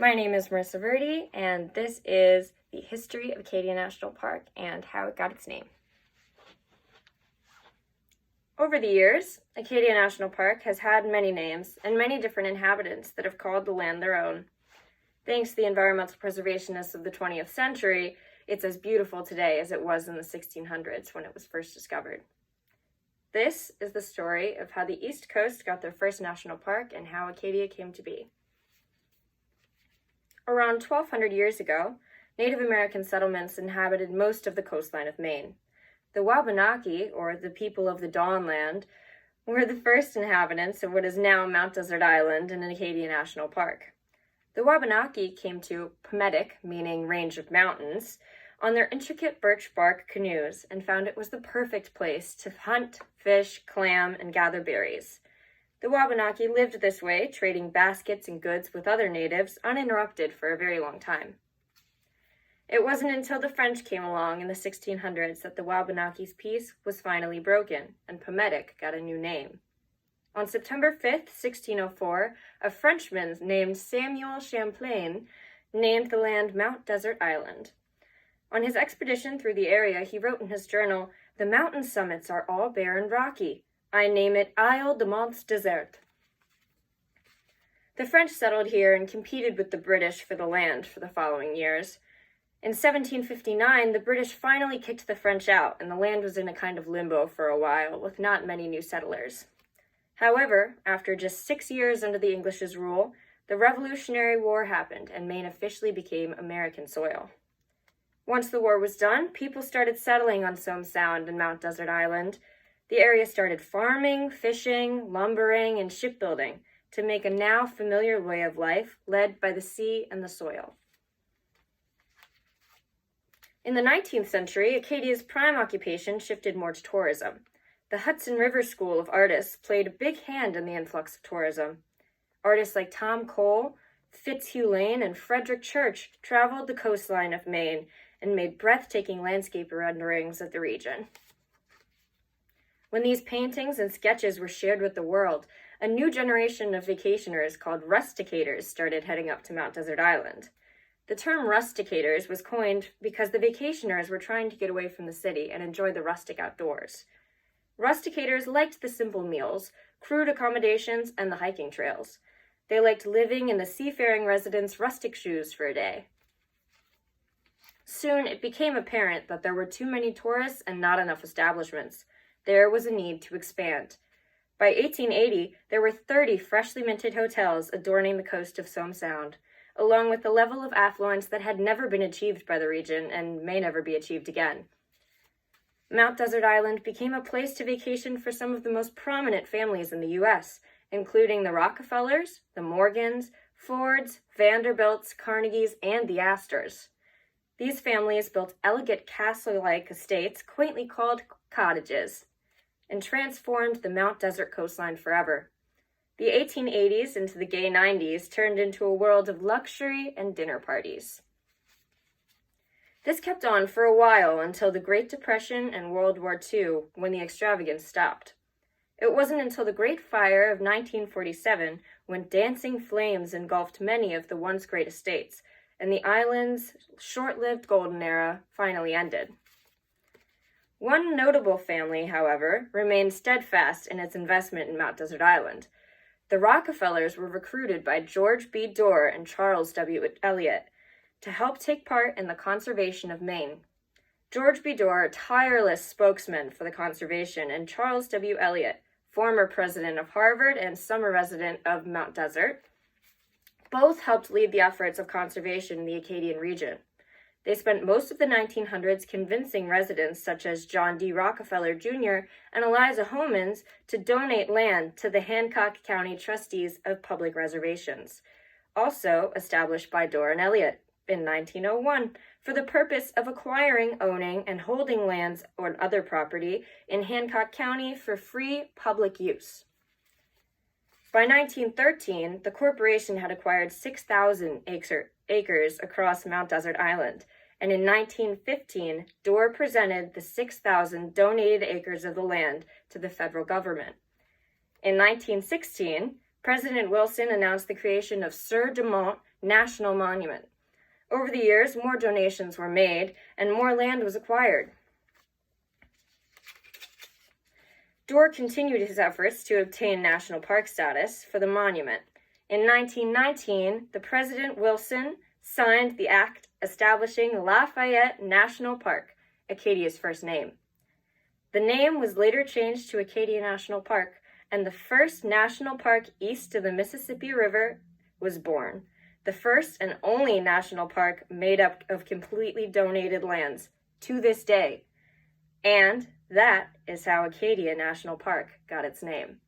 My name is Marissa Verdi, and this is the history of Acadia National Park and how it got its name. Over the years, Acadia National Park has had many names and many different inhabitants that have called the land their own. Thanks to the environmental preservationists of the 20th century, it's as beautiful today as it was in the 1600s when it was first discovered. This is the story of how the East Coast got their first national park and how Acadia came to be. Around 1,200 years ago, Native American settlements inhabited most of the coastline of Maine. The Wabanaki, or the people of the Dawn Land, were the first inhabitants of what is now Mount Desert Island in Acadia National Park. The Wabanaki came to Pametic, meaning range of mountains, on their intricate birch bark canoes and found it was the perfect place to hunt, fish, clam, and gather berries. The Wabanaki lived this way, trading baskets and goods with other natives uninterrupted for a very long time. It wasn't until the French came along in the 1600s that the Wabanaki's peace was finally broken, and Pametic got a new name. On September 5th, 1604, a Frenchman named Samuel Champlain named the land Mount Desert Island. On his expedition through the area, he wrote in his journal, "The mountain summits are all bare and rocky. I name it Isle de Mont Desert." The French settled here and competed with the British for the land for the following years. In 1759, the British finally kicked the French out, and the land was in a kind of limbo for a while, with not many new settlers. However, after just 6 years under the English's rule, the Revolutionary War happened, and Maine officially became American soil. Once the war was done, people started settling on Somme Sound and Mount Desert Island. The area started farming, fishing, lumbering, and shipbuilding to make a now familiar way of life led by the sea and the soil. In the 19th century, Acadia's prime occupation shifted more to tourism. The Hudson River School of Artists played a big hand in the influx of tourism. Artists like Tom Cole, Fitzhugh Lane, and Frederick Church traveled the coastline of Maine and made breathtaking landscape renderings of the region. When these paintings and sketches were shared with the world, a new generation of vacationers called rusticators started heading up to Mount Desert Island. The term rusticators was coined because the vacationers were trying to get away from the city and enjoy the rustic outdoors. Rusticators liked the simple meals, crude accommodations, and the hiking trails. They liked living in the seafaring residents' rustic shoes for a day. Soon, it became apparent that there were too many tourists and not enough establishments. There was a need to expand. By 1880, there were 30 freshly minted hotels adorning the coast of Somme Sound, along with a level of affluence that had never been achieved by the region and may never be achieved again. Mount Desert Island became a place to vacation for some of the most prominent families in the U.S., including the Rockefellers, the Morgans, Fords, Vanderbilts, Carnegies, and the Astors. These families built elegant castle-like estates, quaintly called cottages, and transformed the Mount Desert coastline forever. The 1880s into the gay 90s turned into a world of luxury and dinner parties. This kept on for a while until the Great Depression and World War II, when the extravagance stopped. It wasn't until the Great Fire of 1947 when dancing flames engulfed many of the once great estates, and the island's short-lived golden era finally ended. One notable family, however, remained steadfast in its investment in Mount Desert Island. The Rockefellers were recruited by George B. Dorr and Charles W. Eliot to help take part in the conservation of Maine. George B. Dorr, a tireless spokesman for the conservation, and Charles W. Eliot, former president of Harvard and summer resident of Mount Desert, both helped lead the efforts of conservation in the Acadian region. They spent most of the 1900s convincing residents such as John D. Rockefeller Jr. and Eliza Homans to donate land to the Hancock County Trustees of Public Reservations, also established by Dorr and Eliot in 1901 for the purpose of acquiring, owning, and holding lands or other property in Hancock County for free public use. By 1913, the corporation had acquired 6,000 acres across Mount Desert Island, and in 1915, Dorr presented the 6,000 donated acres of the land to the federal government. In 1916, President Wilson announced the creation of Sur de Mont national monument. Over the years, more donations were made and more land was acquired. Dorr continued his efforts to obtain national park status for the monument. In 1919, the President Wilson signed the act establishing Lafayette National Park, Acadia's first name. The name was later changed to Acadia National Park, and the first national park east of the Mississippi River was born, the first and only national park made up of completely donated lands to this day. And that is how Acadia National Park got its name.